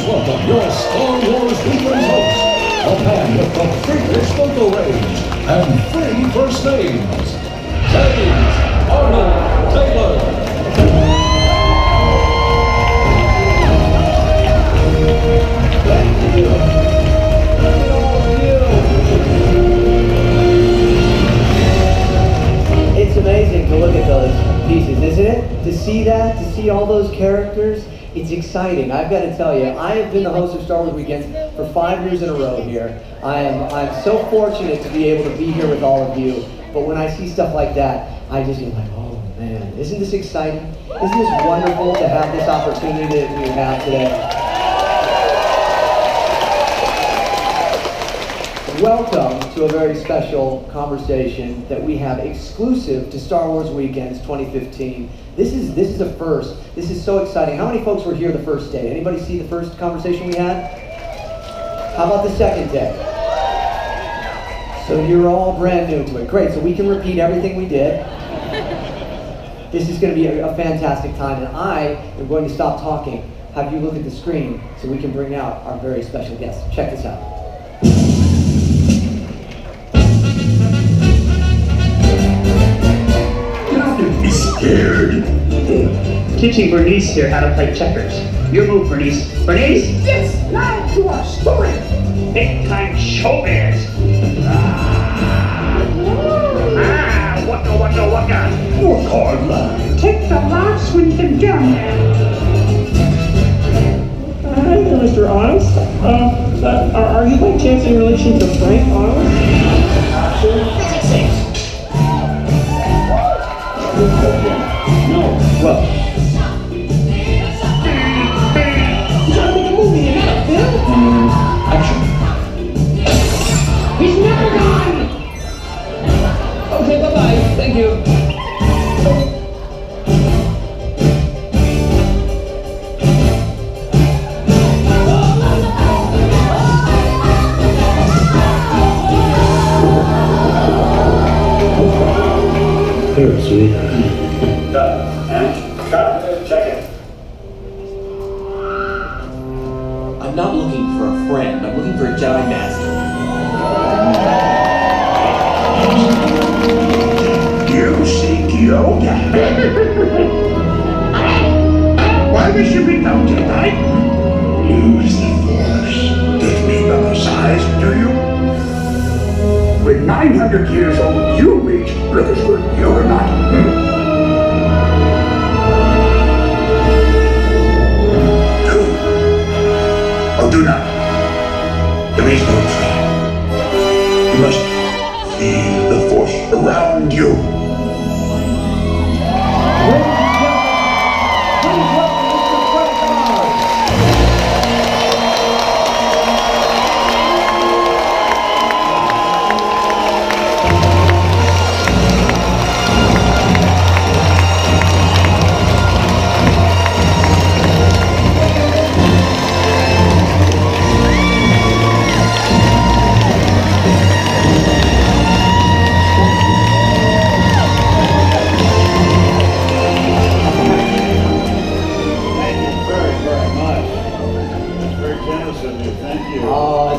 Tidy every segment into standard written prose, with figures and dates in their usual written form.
welcome your Star Wars Weekends host, a man with the freakish vocal range and free first names, James Arnold Taylor. Thank you. It's amazing to look at those pieces, isn't it? To see that, to see all those characters, it's exciting. I've got to tell you, I have been the host of Star Wars Weekends for 5 years in a row here. I'm so fortunate to be able to be here with all of you. But when I see stuff like that, I just get like, oh man, isn't this exciting? Isn't this wonderful to have this opportunity that we have today? Welcome to a very special conversation that we have exclusive to Star Wars Weekends 2015. This is a first. This is so exciting. How many folks were here the first day? Anybody see the first conversation we had? How about the second day? So you're all brand new to it. Great, so we can repeat everything we did. This is going to be a fantastic time, and I am going to stop talking, have you look at the screen so we can bring out our very special guest. Check this out. Be scared. Teaching Bernice here how to play checkers. Your move, Bernice. Bernice? Yes, now to our story. Big time showbiz. Waka, waka. Work hard, lad. Take the laughs when you can get them. Hi there, Mr. Honest. Are you by chance in relation to Frank Honest? No. Well. You gotta make a movie, you got a film? Action. He's never gone. Okay, bye-bye. Thank you. Here, sweet. I'm not looking for a friend. I'm looking for a Jedi Master. You seek Yoda. Why would you be no Jedi? Use the Force. Get me by the size, do you? When 900 years old, you reach British good. You're not. Do not. There is no try. You must feel the Force around you.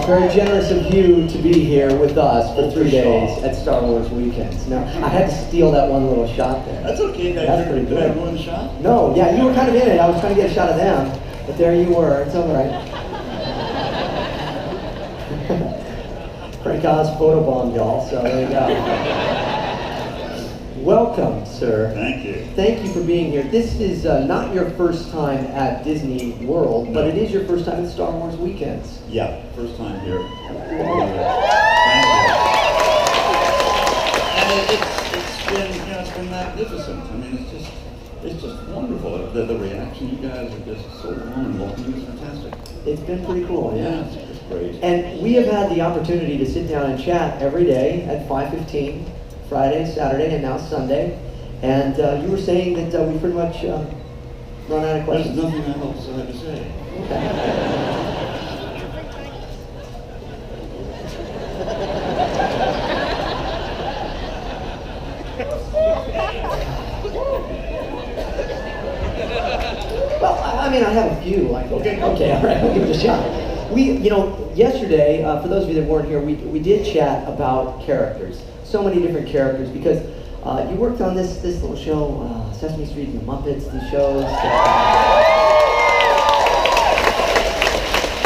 Very generous of you to be here with us for 3 days at Star Wars Weekends. Now, I had to steal that one little shot there. That's okay. That's pretty good. More than a shot? No, yeah, you were kind of in it. I was trying to get a shot of them, but there you were. It's all right. Frank Oz photobombed y'all, so there you go. Welcome, sir. Thank you. Thank you for being here. This is not your first time at Disney World, but it is your first time at Star Wars Weekends. Yeah, first time here. Thank you. And it's been magnificent. I mean, it's just wonderful. The reaction, you guys are just so warm and welcoming. It's fantastic. It's been pretty cool, yeah. It's great. And we have had the opportunity to sit down and chat every day at 5:15, Friday, Saturday, and now Sunday. And you were saying that we pretty much run out of questions. There's nothing else I have to say. Okay. Well, I mean, I have a few. Like, Okay. Okay, all right, we'll give it a shot. Yesterday, for those of you that weren't here, we did chat about characters. So many different characters, because you worked on this little show, Sesame Street and the Muppets, these shows.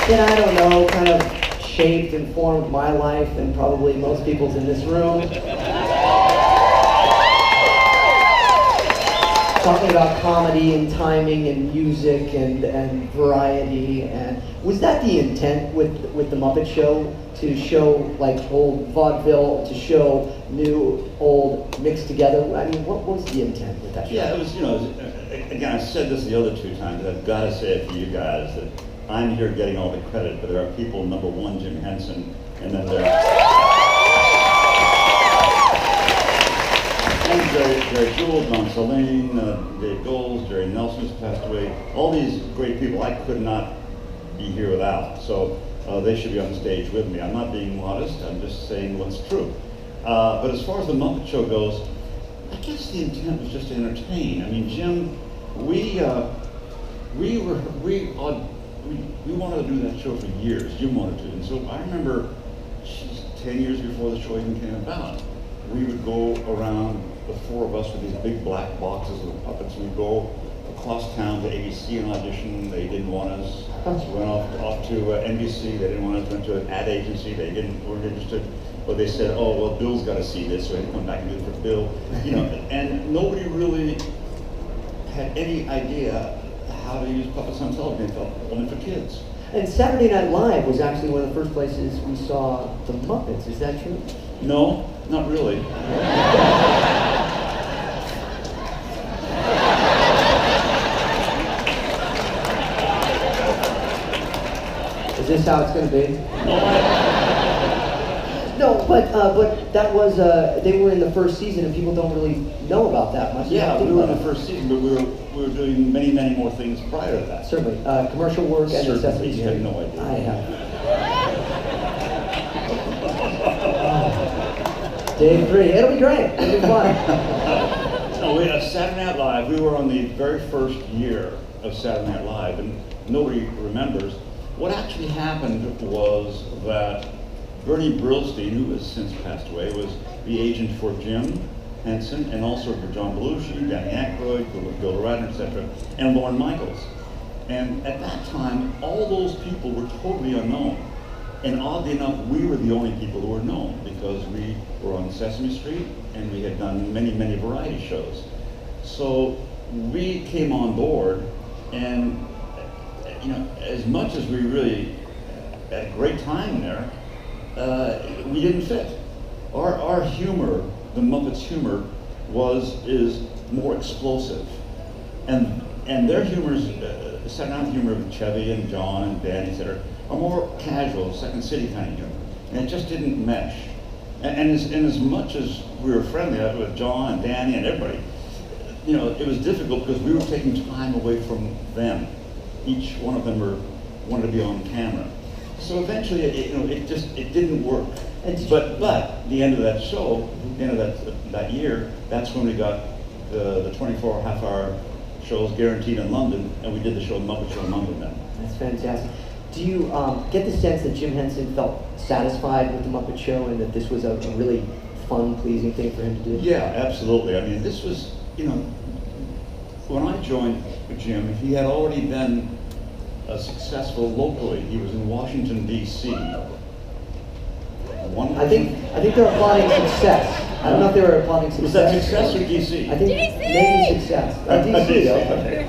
That I don't know, kind of shaped and formed my life and probably most people's in this room. Talking about comedy and timing and music and variety, and was that the intent with the Muppet Show, to show like old vaudeville, to show new, old mixed together? I mean, what was the intent with that show? Yeah, it was, again, I've said this the other two times, I've got to say it for you guys, that I'm here getting all the credit, but there are people, number one, Jim Henson, and then Jerry Jewell, Don Saline, Dave Goles, Jerry Nelson has passed away. All these great people I could not be here without. So they should be on the stage with me. I'm not being modest, I'm just saying what's true. But as far as the Muppet Show goes, I guess the intent was just to entertain. I mean, Jim, we wanted to do that show for years. Jim wanted to. And so I remember 10 years before the show even came about, we would go around, the four of us, with these big black boxes of puppets. We'd go across town to ABC and audition. They didn't want us. We went off to NBC. They didn't want us. Went to an ad agency. They weren't interested. But they said, oh, well, Bill's got to see this, so we had to come back and do it for Bill. And nobody really had any idea how to use puppets on television. They felt only for kids. And Saturday Night Live was actually one of the first places we saw the Muppets. Is that true? No, not really. Is this how it's going to be? No, but that was they were in the first season, and people don't really know about that much. Yeah, we were in the first season, but we were doing many more things prior to that. Certainly, commercial work and Certainly, Sesame you Street. have no idea. I have. Day 3, it'll be great. It'll be fun. No, Saturday Night Live. We were on the very first year of Saturday Night Live, and nobody remembers. What actually happened was that Bernie Brillstein, who has since passed away, was the agent for Jim Henson and also for John Belushi, Danny Aykroyd, Gilda Radner, etc., and Lorne Michaels. And at that time, all those people were totally unknown. And oddly enough, we were the only people who were known because we were on Sesame Street and we had done many variety shows. So we came on board, and as much as we really had a great time there, we didn't fit. Our humor, the Muppets' humor, is more explosive, and their humor is Saturday Night humor with Chevy and John and Danny, etc., are more casual, Second City kind of humor, and it just didn't mesh. And as much as we were friendly with John and Danny and everybody, it was difficult because we were taking time away from them. Each one of them wanted to be on camera. So eventually, it didn't work. But the end of that show, the end of that year, that's when we got the 24 half-hour shows guaranteed in London, and we did the show Muppet Show in London then. That's fantastic. Do you get the sense that Jim Henson felt satisfied with the Muppet Show and that this was a really fun, pleasing thing for him to do? Yeah, absolutely. I mean, this was, when I joined Jim, he had already been successful locally. He was in Washington, D.C. I think they're applauding success. I don't know if they were applauding success. Was that success or D.C.? I think maybe success. D.C. Okay.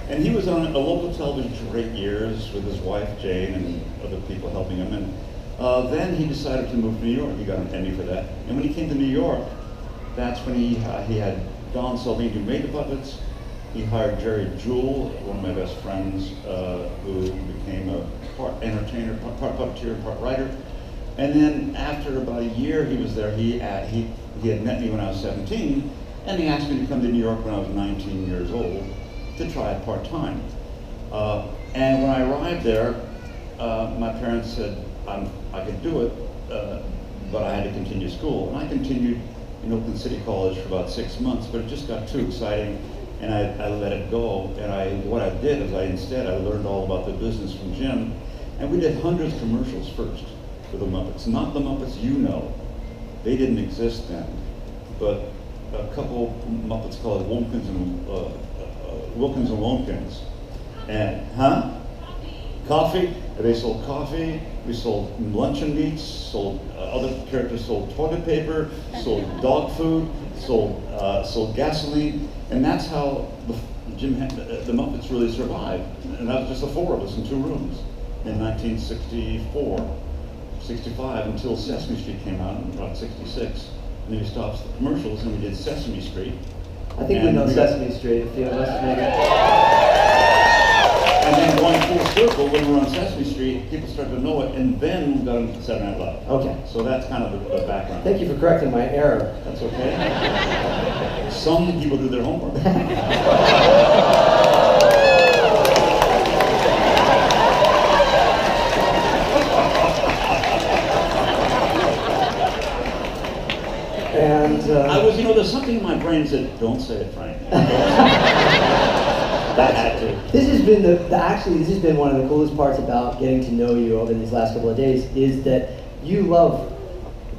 And he was on a local television for 8 years with his wife Jane and other people helping him. And then he decided to move to New York. He got an Emmy for that. And when he came to New York, that's when he had Don Saline, who made the puppets. He hired Jerry Jewell, one of my best friends, who became a part entertainer, part puppeteer, part writer. And then after about a year he was there, he had met me when I was 17, and he asked me to come to New York when I was 19 years old to try it part-time. And when I arrived there, my parents said I could do it, but I had to continue school. And I continued in Oakland City College for about 6 months, but it just got too exciting. and I let it go. And what I did is I learned all about the business from Jim, and we did hundreds of commercials first for the Muppets. Not the Muppets you know. They didn't exist then, but a couple Muppets called Wilkins and Lonkins. And, coffee. They sold coffee. We sold luncheon meats. Sold other characters sold toilet paper. Sold dog food. Sold gasoline. And that's how the Muppets really survived. And that was just the four of us in two rooms in 1964, 65, until Sesame Street came out in about 66. And then we stopped the commercials and we did Sesame Street. I think we know Sesame Street, a few of us maybe. And then going full circle, when we were on Sesame Street, people started to know it, and then we got into Saturday Night Live. Okay. So that's kind of the background. Thank you for correcting my error. That's okay. Some people do their homework. And I was, there's something in my brain that said, don't say it, Frank. That had to. This has been actually this has been one of the coolest parts about getting to know you over these last couple of days, is that you love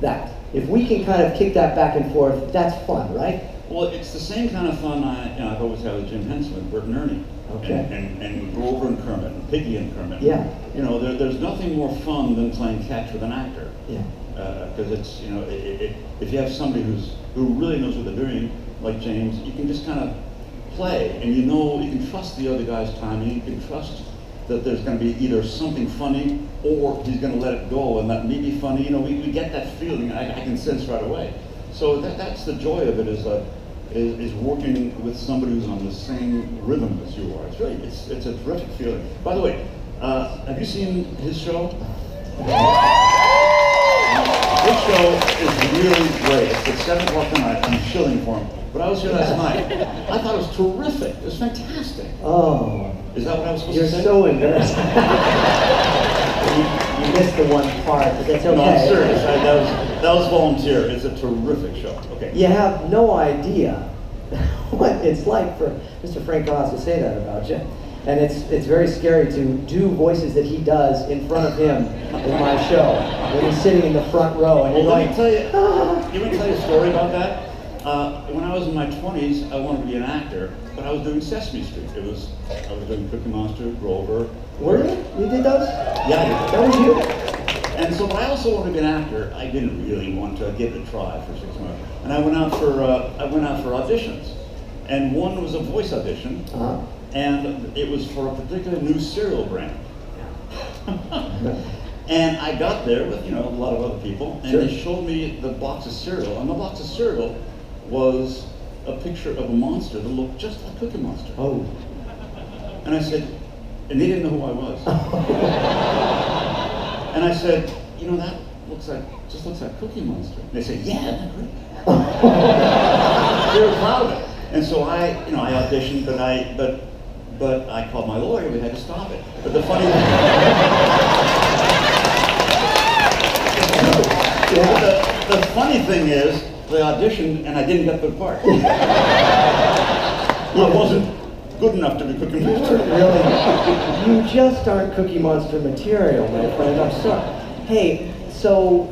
that. If we can kind of kick that back and forth, that's fun, right? Well, it's the same kind of fun I've always had with Jim Henson, Bert and Ernie, okay, and Grover and Kermit, and Piggy and Kermit. Yeah. There's nothing more fun than playing catch with an actor. Yeah. Because it's if you have somebody who really knows what they're doing, like James, you can just kind of play, and you can trust the other guy's timing. You can trust that there's going to be either something funny or he's going to let it go and let me be funny. We get that feeling. I can sense right away. So that's the joy of it, is working with somebody who's on the same rhythm as you are. It's a terrific feeling. By the way, have you seen his show? This show is really great. It's at 7 o'clock tonight. I'm shilling for him. But I was here last night. I thought it was terrific. It was fantastic. Oh. Is that what I was supposed You're to say? You're so embarrassed. you missed the one part, but that's okay. No, I'm serious. That was volunteer. It's a terrific show. Okay. You have no idea what it's like for Mr. Frank Goss to say that about you. And it's very scary to do voices that he does in front of him in my show, when he's sitting in the front row and you're Let going, me tell you, let me tell you a story about that. When I was in my 20s, I wanted to be an actor, but I was doing Sesame Street. I was doing Cookie Monster, Grover. Were you? You did those? Yeah, I did. That was you? And so, but I also wanted to be an actor. I didn't really want to give it a try for 6 months, and I went out for auditions, and one was a voice audition. And it was for a particular new cereal brand. And I got there with, a lot of other people, and they showed me the box of cereal. And the box of cereal was a picture of a monster that looked just like Cookie Monster. Oh. And I said, and they didn't know who I was. And I said, that just looks like Cookie Monster. And they said, yeah, isn't that great? They were proud of it. And so I auditioned, but I called my lawyer. We had to stop it. But the funny thing, the funny thing is, they auditioned and I didn't get the part. I wasn't good enough to be Cookie Monster. Really? You just aren't Cookie Monster material, my friend. I'm sorry. Hey, so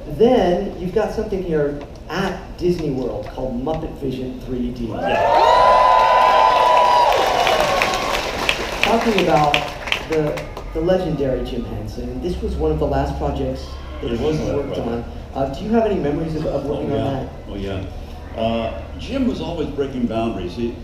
then you've got something here at Disney World called Muppet Vision 3D. Yeah. Talking about the legendary Jim Henson, this was one of the last projects that you worked on. Do you have any memories of working on that? Oh yeah. Jim was always breaking boundaries. The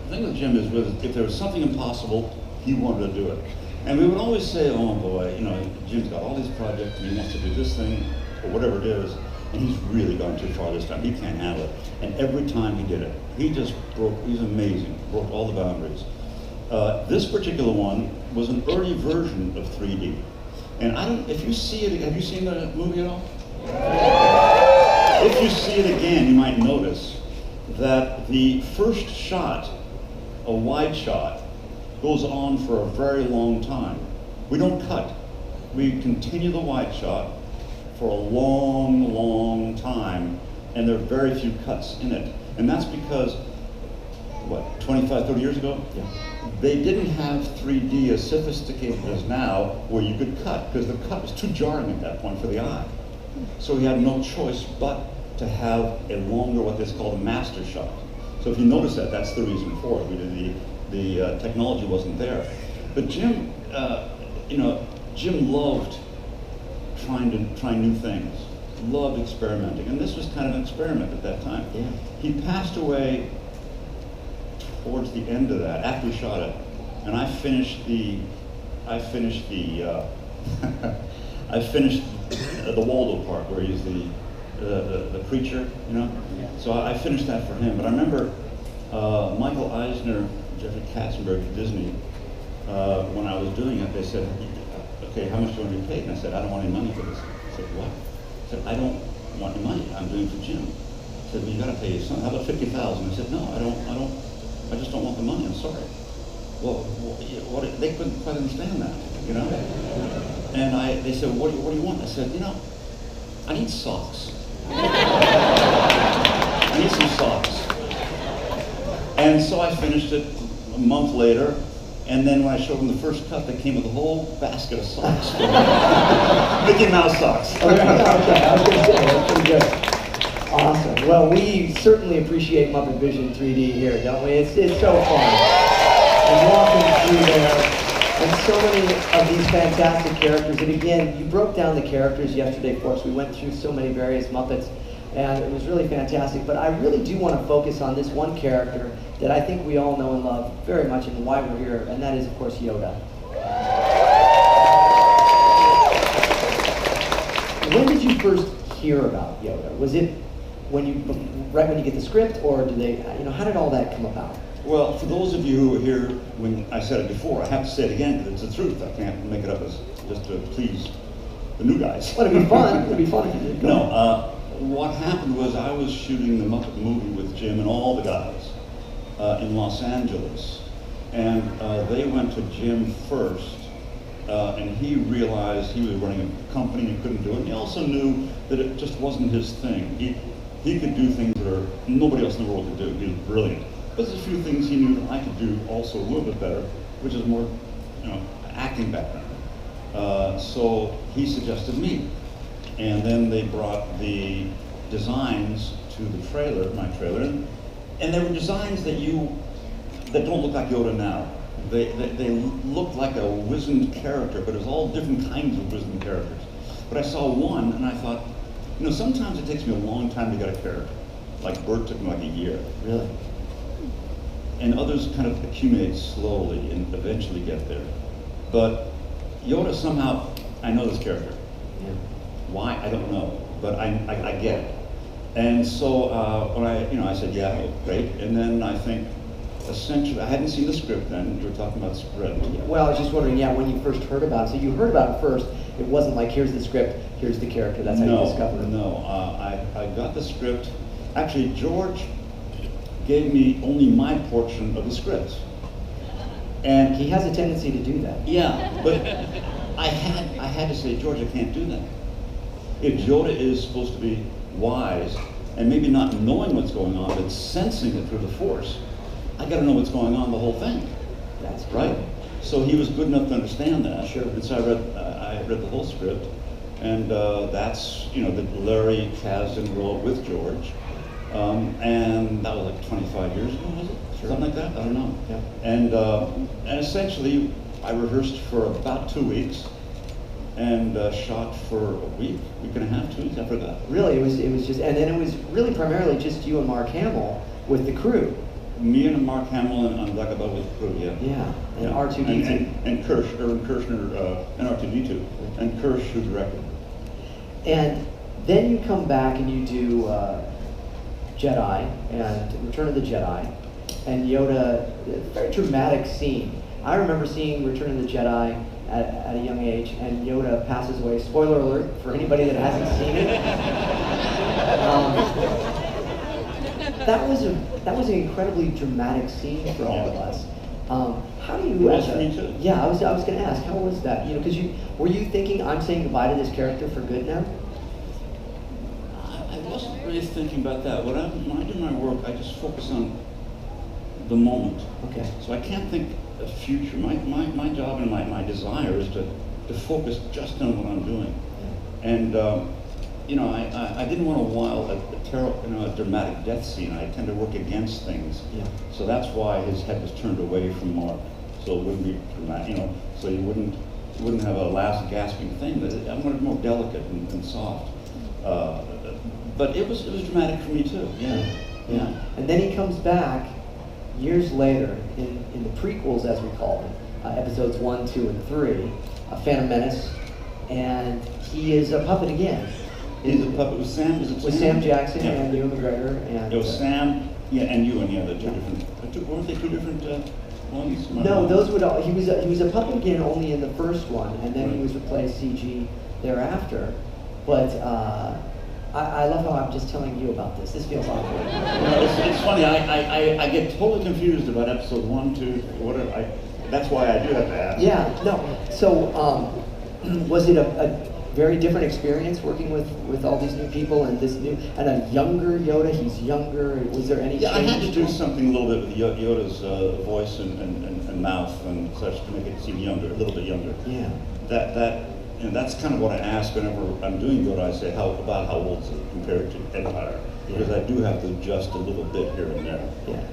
thing with Jim is, if there was something impossible, he wanted to do it. And we would always say, oh boy, Jim's got all these projects and he wants to do this thing or whatever it is, and he's really gone too far this time. He can't handle it. And every time he did it, he's amazing, broke all the boundaries. This particular one was an early version of 3D. And if you see it, have you seen the movie at all? If you see it again, you might notice that the first shot, a wide shot, goes on for a very long time. We don't cut. We continue the wide shot for a long, long time, and there are very few cuts in it. And that's because what, 25, 30 years ago? Yeah. They didn't have 3D as sophisticated as now, where you could cut, because the cut was too jarring at that point for the eye. So he had no choice but to have a longer, what is called a master shot. So if you notice that, that's the reason for it. The technology wasn't there. But Jim, Jim loved trying new things, loved experimenting, and this was kind of an experiment at that time. Yeah. He passed away towards the end of that, after we shot it, and I finished the Waldo part where he's the preacher, you know. Yeah. So I finished that for him. But I remember Michael Eisner, Jeffrey Katzenberg for Disney. When I was doing it, they said, "Okay, how much do you want to be paid?" And I said, "I don't want any money for this." I said, "What?" I said, "I don't want any money. I'm doing it for Jim." I said, "Well, you got to pay his son. How about $50,000?" I said, "No, I just don't want the money. I'm sorry." Well, they couldn't quite understand that, you know. And they said, what do you want? I said, I need socks. I need some socks. And so I finished it a month later, and then when I showed them the first cut, they came with a whole basket of socks. Mickey Mouse socks. Okay, I was going to say, that's pretty good. Awesome. Well, we certainly appreciate Muppet Vision 3D here, don't we? It's so fun. And walking through there, and so many of these fantastic characters. And again, you broke down the characters yesterday for us. We went through so many various Muppets, and it was really fantastic. But I really do want to focus on this one character that I think we all know and love very much, and why we're here, and that is, of course, Yoda. When did you first hear about Yoda? Was it right when you get the script, or did they, how did all that come about? Well, for those of you who were here when I said it before, I have to say it again because it's the truth. I can't make it up as just to please the new guys. Well, it'd be fun. It'd be fun if you did. No, what happened was I was shooting the Muppet movie with Jim and all the guys in Los Angeles, and they went to Jim first, and he realized he was running a company and couldn't do it. And he also knew that it just wasn't his thing. He could do things that nobody else in the world could do. He was brilliant. But there's a few things he knew that I could do also a little bit better, which is more, acting background. So he suggested me. And then they brought the designs to the trailer, my trailer, and there were designs that don't look like Yoda now. They looked like a wizened character, but it was all different kinds of wizened characters. But I saw one, and I thought, sometimes it takes me a long time to get a character. Like Bert took me like a year. Really? And others kind of accumulate slowly and eventually get there. But Yoda somehow, I know this character. Yeah. Why, I don't know, but I get it. And so when I said, yeah, great. And then I think, essentially, I hadn't seen the script then. We were talking about spread. Well, I was just wondering, when you first heard about it. So you heard about it first. It wasn't like, here's the script, here's the character. That's how you discovered it. No, I got the script. Actually, George gave me only my portion of the script. And he has a tendency to do that. Yeah, but I had to say, George, I can't do that. If Yoda is supposed to be wise, and maybe not knowing what's going on, but sensing it through the Force, I gotta know what's going on the whole thing. That's right. So he was good enough to understand that. Sure. And so I read the whole script, and that's, that Larry Kasdan wrote with George. And that was like 25 years ago, was it? Sure. Something like that? I don't know. Yeah. And essentially, I rehearsed for about 2 weeks, and shot for a week and a half, 2 weeks. I forgot. Really, it was just, and then it was really primarily just you and Mark Hamill with the crew. Me and Mark Hamill and Black Above with the crew, yeah. Yeah, and R2D2. And Kirshner, and R2D2, and Kirsch who directed. And then you come back and you do Jedi and Return of the Jedi, and Yoda, a very dramatic scene. I remember seeing Return of the Jedi at a young age, and Yoda passes away. Spoiler alert for anybody that hasn't seen it. That was an incredibly dramatic scene for all of us. How do you? Yeah, I was going to ask, how was that? Because were you thinking, I'm saying goodbye to this character for good now? I wasn't really thinking about that. When I do my work, I just focus on the moment. Okay. So I can't think of future. My job and my desire is to focus just on what I'm doing. And you know, I didn't want a dramatic death scene. I tend to work against things. Yeah. So that's why his head was turned away from Mark, so it wouldn't be dramatic. You know, so you wouldn't have a last gasping thing. I wanted it more delicate and soft. But it was dramatic for me too. Yeah. Yeah. And then he comes back years later in the prequels, as we call them, episodes 1, 2, and 3, Phantom Menace, and he is a puppet again. He's a puppet with Sam. Is it With Sam Jackson and Ewan McGregor and. It was Sam, and Ewan. Yeah, the two different. Weren't they two different ones? No, those would all. He was a puppet again only in the first one, and then he was replaced CG thereafter. But I love how I'm just telling you about this. This feels awkward. It's funny. I get totally confused about episode 1, 2, whatever. That's why I do have to ask. Yeah. No. So was it a very different experience working with all these new people and a younger Yoda? He's younger. Was there any? Yeah, I had to change do something a little bit with Yoda's voice and mouth and such to make it seem younger, a little bit younger. Yeah. That's kind of what I ask whenever I'm doing Yoda. I say, how old is it compared to Empire? Because I do have to adjust a little bit here and there. Yeah.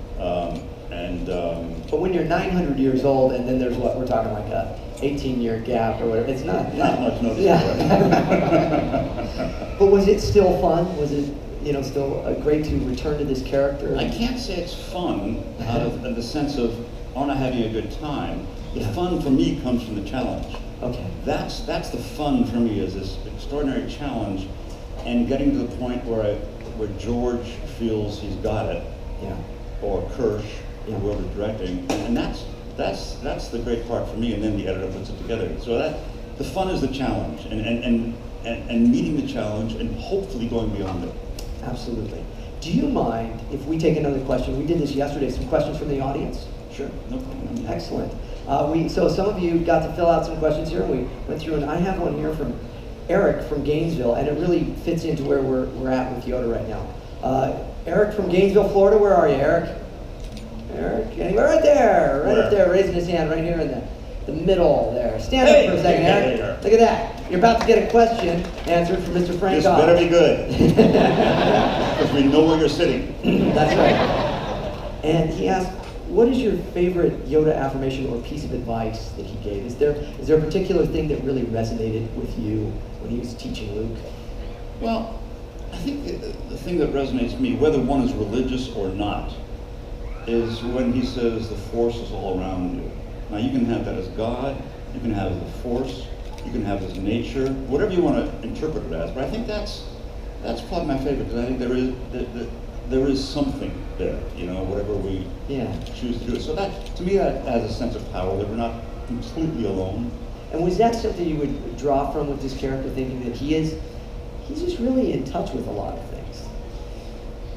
But when you're 900 years old, and then there's what we're talking like a 18-year gap or whatever, it's not much notice. Yeah. But was it still fun? Was it still great to return to this character? I can't say it's fun out of the sense of aren't I having a good time. The fun for me comes from the challenge. Okay. That's the fun for me, is this extraordinary challenge, and getting to the point where George feels he's got it. Yeah. Or Kirsch, whoever's directing, and that's the great part for me. And then the editor puts it together. So the fun is the challenge, and meeting the challenge, and hopefully going beyond it. Absolutely. Do you mind if we take another question? We did this yesterday. Some questions from the audience. Sure, no problem. Excellent. So some of you got to fill out some questions here. We went through, and I have one here from Eric from Gainesville, and it really fits into where we're at with Yoda right now. Eric from Gainesville, Florida. Where are you, Eric? Eric, anywhere? Right there, right up there, raising his hand right here in the middle there. Stand up for a second, Eric. Look at that. You're about to get a question answered from Mr. Frank. This better be good, because we know where you're sitting. That's right. And he asked, what is your favorite Yoda affirmation or piece of advice that he gave? Is there a particular thing that really resonated with you when he was teaching Luke? Well, I think the thing that resonates with me, whether one is religious or not, is when he says the Force is all around you. Now you can have that as God, you can have it as the Force, you can have it as nature, whatever you want to interpret it as. But I think that's probably my favorite, because I think there is something there, whatever we choose to do. So that, to me, that has a sense of power, that we're not completely alone. And was that something you would draw from with this character, thinking that he's just really in touch with a lot of things?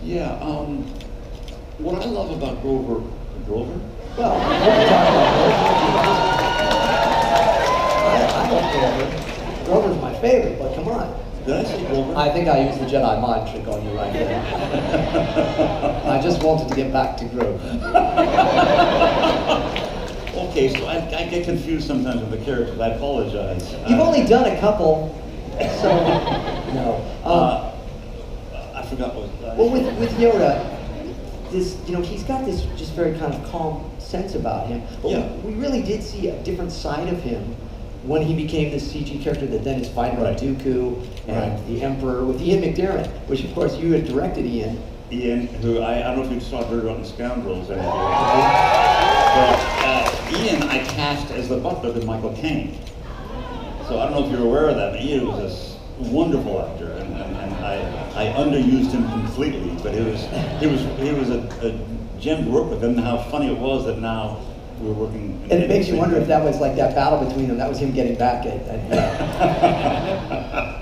Yeah, what I love about Grover? Well, we'll talk about Grover. I love Grover. Grover's my favorite, but come on. Did I say Grover? I think I used the Jedi mind trick on you right there. I just wanted to get back to Grover. Okay, so I get confused sometimes with the characters. I apologize. You've only done a couple, so no. I forgot what. Well, with Yoda, he's got this just very kind of calm sense about him. But we really did see a different side of him when he became this CG character that then is fighting with Dooku and the Emperor with Ian McDiarmid, which of course you had directed, Ian. Ian, who I don't know if you saw Dirty Rotten Scoundrels or anything, but Ian I cast as the butler to Michael Caine. So I don't know if you're aware of that, but Ian was this wonderful actor, and I underused him completely, but he was a gem to work with, and how funny it was that now we're working. And it makes you wonder if that was like that battle between them. That was him getting back at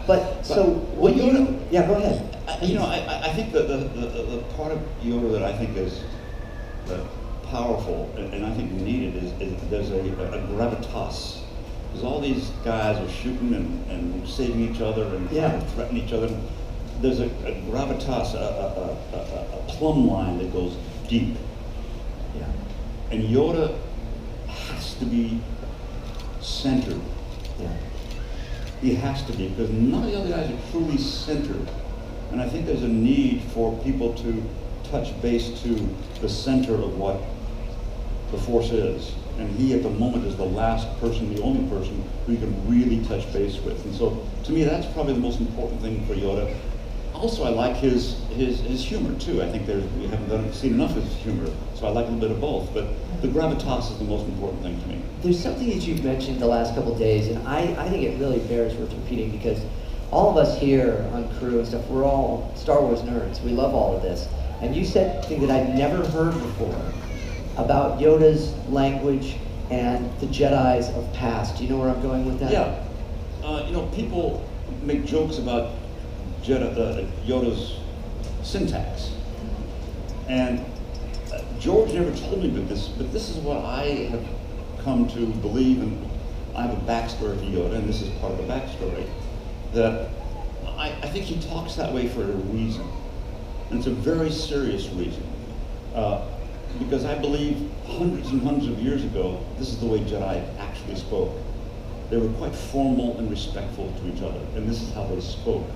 But so, well, yeah, go ahead. I think that the part of Yoda that I think is powerful and I think needed is there's a gravitas. Because all these guys are shooting and saving each other and threatening each other. There's a gravitas, a plumb line that goes deep. Yeah. And Yoda has to be centered. Yeah. He has to be, because none of the other guys are truly centered. And I think there's a need for people to touch base to the center of what the Force is. And he, at the moment, is the last person, the only person who you can really touch base with. And so, to me, that's probably the most important thing for Yoda. Also, I like his humor, too. I think we haven't seen enough of his humor, so I like a little bit of both. But the gravitas is the most important thing to me. There's something that you've mentioned the last couple of days, and I think it really bears worth repeating, because all of us here on crew and stuff, we're all Star Wars nerds. We love all of this. And you said something that I'd never heard before about Yoda's language and the Jedis of past. Do you know where I'm going with that? Yeah. People make jokes about Yoda's syntax. And George never told me about this, but this is what I have come to believe, and I have a backstory for Yoda, and this is part of the backstory, that I think he talks that way for a reason. And it's a very serious reason. Because I believe hundreds and hundreds of years ago, this is the way Jedi actually spoke. They were quite formal and respectful to each other, and this is how they spoke.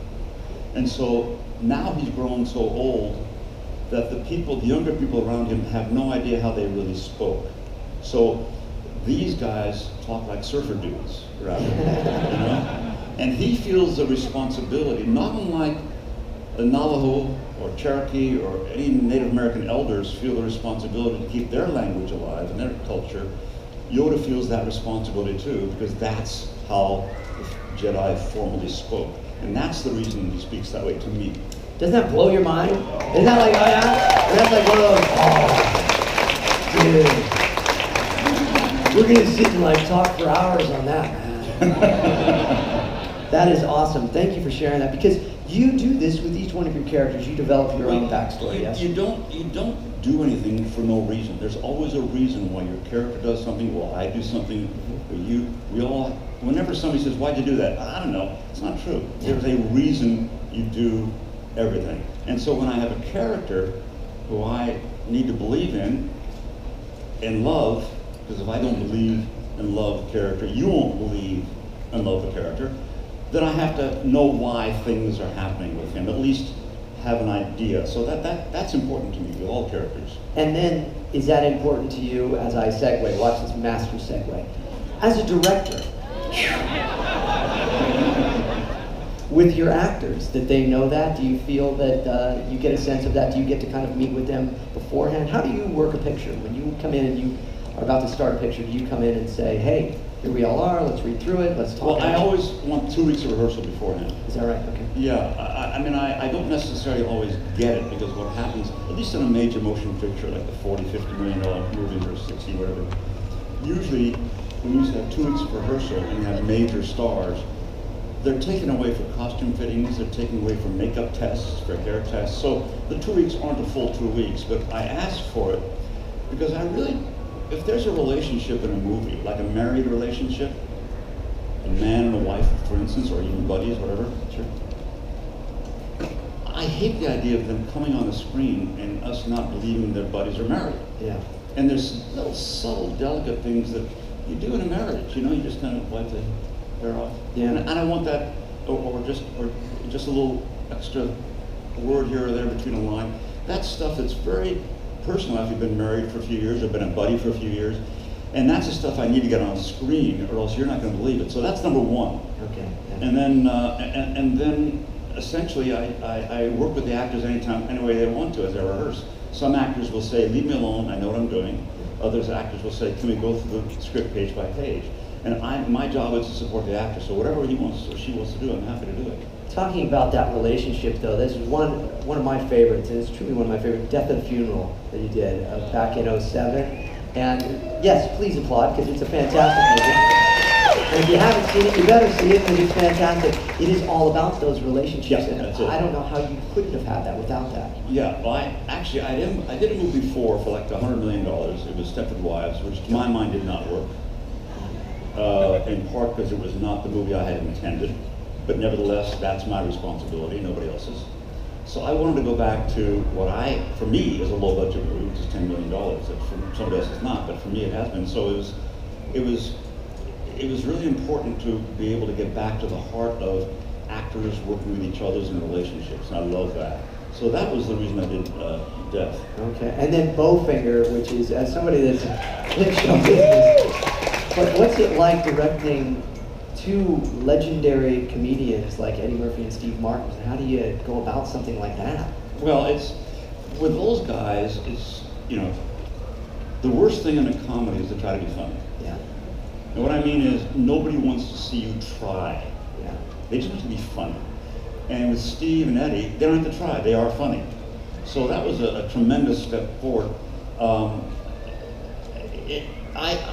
And so now he's grown so old that the younger people around him have no idea how they really spoke. So these guys talk like surfer dudes, rather, And he feels the responsibility, not unlike the Navajo or Cherokee or any Native American elders feel the responsibility to keep their language alive and their culture. Yoda feels that responsibility too, because that's how the Jedi formally spoke. And that's the reason he speaks that way to me. Doesn't that blow your mind? Isn't that like, oh yeah? Or that's like one of those, dude. We're gonna sit and like talk for hours on that, man. That is awesome. Thank you for sharing that, because you do this with each one of your characters. You develop your own backstory, yes? You don't do anything for no reason. There's always a reason why your character does something, why I do something, whenever somebody says, why'd you do that? I don't know. It's not true. There's a reason you do everything. And so when I have a character who I need to believe in and love, because if I don't believe and love the character, you won't believe and love the character, then I have to know why things are happening with him, at least have an idea. So that's important to me with all characters. And then, is that important to you, as I segue, watch this master segue, as a director, with your actors, that they know that? Do you feel that you get a sense of that? Do you get to kind of meet with them beforehand? How do you work a picture? When you come in and you are about to start a picture, do you come in and say, hey, here we all are, let's read through it, let's talk? Well, I always want 2 weeks of rehearsal beforehand. Is that right? Okay. Yeah, I don't necessarily always get it, because what happens, at least in a major motion picture like the $40, $50 million movies or 60, whatever, usually when you have 2 weeks of rehearsal and you have major stars, they're taken away for costume fittings, they're taken away for makeup tests, for hair tests. So the 2 weeks aren't a full 2 weeks, but I ask for it because if there's a relationship in a movie, like a married relationship, a man and a wife, for instance, or even buddies, whatever, sure. I hate the idea of them coming on the screen and us not believing their buddies are married. Yeah. And there's little subtle, delicate things that you do in a marriage, you just kind of wipe the hair off. Yeah. And I don't want that, or just a little extra word here or there between a line. That's stuff that's very personal after you've been married for a few years or been a buddy for a few years. And that's the stuff I need to get on screen, or else you're not going to believe it. So that's number one. Okay. Yeah. And then essentially I work with the actors any way they want to as they rehearse. Some actors will say, leave me alone, I know what I'm doing. Others actors will say, can we go through the script page by page? And my job is to support the actor. So whatever he wants or she wants to do, I'm happy to do it. Talking about that relationship, though, this is one of my favorites, and it's truly one of my favorites, Death at a Funeral, that you did back in '07. And yes, please applaud, because it's a fantastic movie. And if you haven't seen it, you better see it, because it's fantastic. It is all about those relationships, Yeah, and that's it. I don't know how you couldn't have had that without that. Yeah, well, I did a movie before for like $100 million. It was Stepford Wives, which to my mind did not work. In part because it was not the movie I had intended. But nevertheless, that's my responsibility, nobody else's. So I wanted to go back to what for me, is a low budget movie, which is $10 million. That for somebody else it's not, but for me it has been. So it was really important to be able to get back to the heart of actors working with each other in relationships, and I love that. So that was the reason I did Death. Okay, and then Bowfinger, which is, as somebody that's in show business, but what's it like directing two legendary comedians like Eddie Murphy and Steve Martin? How do you go about something like that? Well, with those guys, the worst thing in a comedy is to try to be funny. Yeah. And what I mean is, nobody wants to see you try. Yeah. They just want to be funny. And with Steve and Eddie, they don't have to try, they are funny. So that was a tremendous step forward.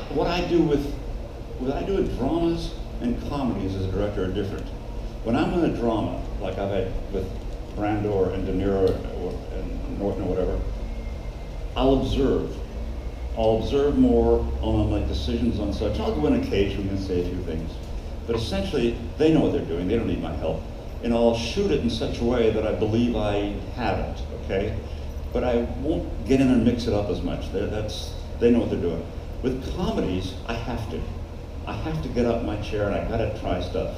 What I do with dramas and comedies as a director are different. When I'm in a drama, like I've had with Brando and De Niro and Norton or whatever, I'll observe. I'll observe more on my decisions on such. I'll go in occasionally and say a few things. But essentially, they know what they're doing. They don't need my help. And I'll shoot it in such a way that I believe I have it, okay? But I won't get in and mix it up as much. They know what they're doing. With comedies, I have to. I have to get up in my chair and I gotta try stuff.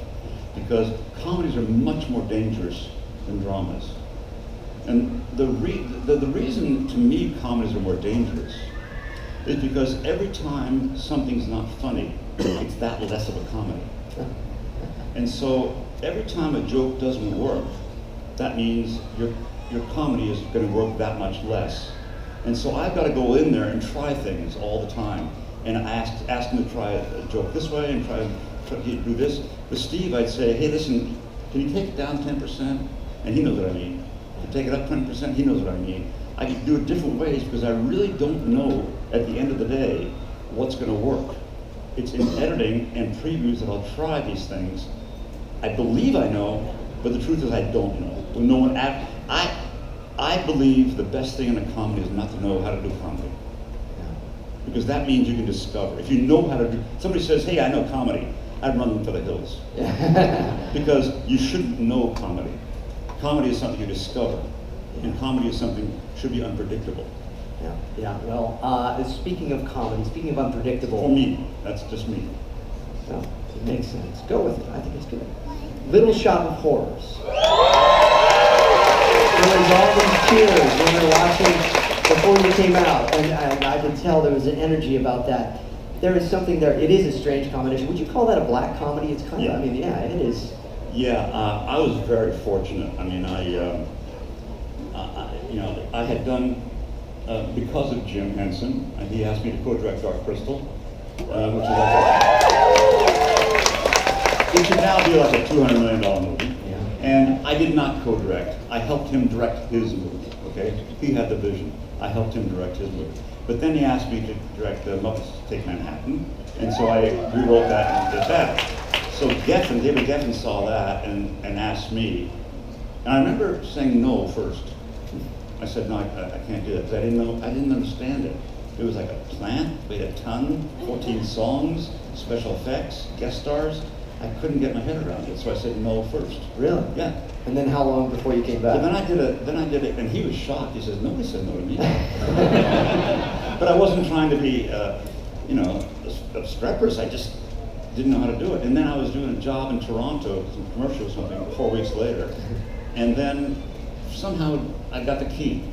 Because comedies are much more dangerous than dramas. And the reason to me comedies are more dangerous is because every time something's not funny, it's that less of a comedy. And so every time a joke doesn't work, that means your comedy is going to work that much less. And so I've got to go in there and try things all the time. And ask him to try a joke this way and try to do this. With Steve, I'd say, hey, listen, can you take it down 10%? And he knows what I mean. Take it up 20%, he knows what I mean. I can do it different ways because I really don't know at the end of the day what's going to work. It's in editing and previews that I'll try these things. I believe I know, but the truth is I don't know. When no one I believe the best thing in a comedy is not to know how to do comedy. Because that means you can discover. If you know how to do, somebody says, hey, I know comedy, I'd run them for the hills. Because you shouldn't know comedy. Comedy is something you discover. And comedy is something should be unpredictable. Yeah. Well, speaking of comedy, speaking of unpredictable. For me, that's just me. No, it makes sense. Go with it. I think it's good. Little Shop of Horrors. There was all these cheers when we were watching before you came out, and I could tell there was an energy about that. There is something there. It is a strange combination. Would you call that a black comedy? It's kind of. I mean, yeah, it is. Yeah, I was very fortunate. I mean, I had done because of Jim Henson, and he asked me to co-direct Dark Crystal, which should now be like a $200 million movie. Yeah. And I did not co-direct. I helped him direct his movie. Okay, he had the vision. I helped him direct his movie. But then he asked me to direct the Muppets Take Manhattan, and so I rewrote that and did that. So David Geffen saw that and asked me, and I remember saying no first. I said, no, I can't do that, because I didn't understand it. It was like a plant, weighed a ton, 14 songs, special effects, guest stars. I couldn't get my head around it, so I said no first. Really? Yeah. And then how long before you came back? And then I did it, and he was shocked. He says, nobody said no to me. But I wasn't trying to be, obstreperous. I just didn't know how to do it. And then I was doing a job in Toronto, some commercial or something, 4 weeks later. And then somehow I got the key.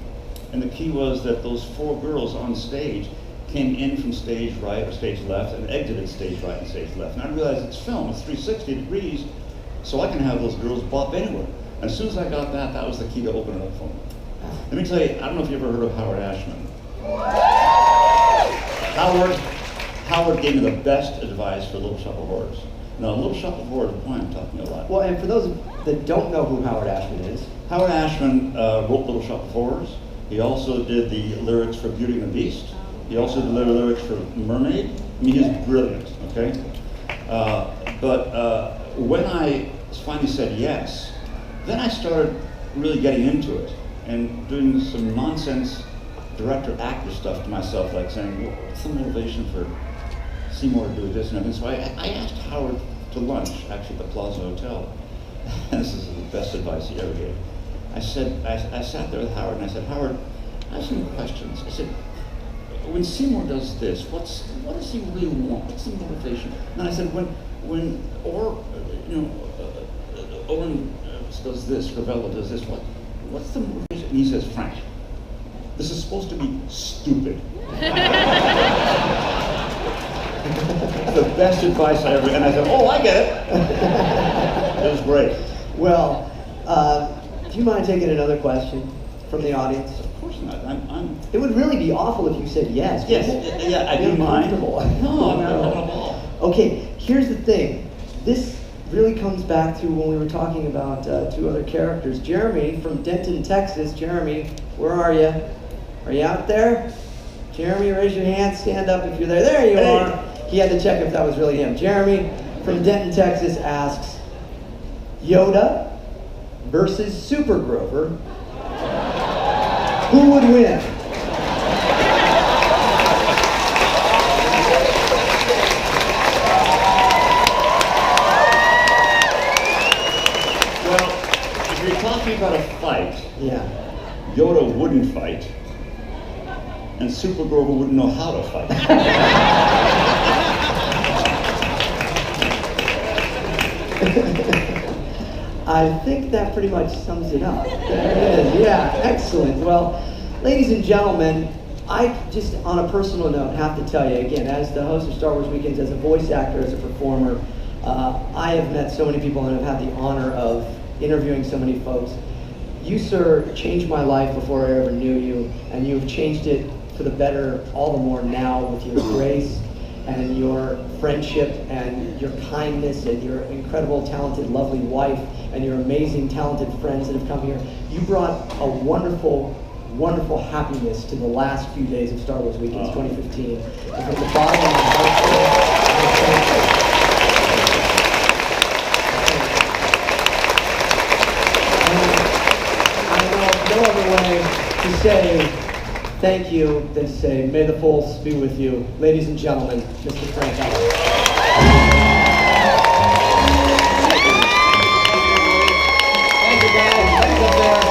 And the key was that those 4 girls on stage came in from stage right or stage left and exited stage right and stage left. And I realized it's film, it's 360 degrees, so I can have those girls bop anywhere. And as soon as I got that, that was the key to open it up for me. Let me tell you, I don't know if you ever heard of Howard Ashman. Howard gave me the best advice for Little Shop of Horrors. Now, Little Shop of Horrors, boy, I'm talking a lot. Well, and for those that don't know who Howard Ashman is. Howard Ashman wrote Little Shop of Horrors. He also did the lyrics for Beauty and the Beast. He also did the lyrics for Mermaid. I mean, he's brilliant, okay? But when I finally said yes, then I started really getting into it and doing some nonsense director-actor stuff to myself, like saying, well, what's the motivation for Seymour to do this and everything? So I asked Howard to lunch, actually, at the Plaza Hotel. This is the best advice he ever gave. I sat there with Howard and I said, Howard, I have some questions. I said, when Seymour does this, what does he really want? What's the motivation? And I said, when Owen does this, Ravello does this, what's the motivation? And he says, Frank, this is supposed to be stupid. The best advice I ever, and I said, oh, I get it. It was great. Well, do you mind taking another question from the audience? Of course not. It would really be awful if you said yes. Yes, yeah, I do mind. No, I'm not having a ball. Okay, here's the thing. This really comes back to when we were talking about two other characters. Jeremy from Denton, Texas. Jeremy, where are you? Are you out there? Jeremy, raise your hand. Stand up if you're there. There you are. He had to check if that was really him. Jeremy from Denton, Texas asks, Yoda versus Super Grover, who would win? Well, if you're talking about a fight, Yeah. Yoda wouldn't fight, and Super Grover wouldn't know how to fight. I think that pretty much sums it up. There it is. Yeah, excellent. Well, ladies and gentlemen, I just, on a personal note, have to tell you, again, as the host of Star Wars Weekends, as a voice actor, as a performer, I have met so many people and have had the honor of interviewing so many folks. You, sir, changed my life before I ever knew you, and you've changed it for the better all the more now with your grace and your friendship and your kindness and your incredible, talented, lovely wife and your amazing, talented friends that have come here. You brought a wonderful, wonderful happiness to the last few days of Star Wars Weekends 2015. And from the bottom of my heart, I know no other way to say thank you than to say, may the force be with you. Ladies and gentlemen, Mr. Frank Ellis. Thank you, guys. Thanks up there.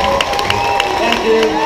Thank you.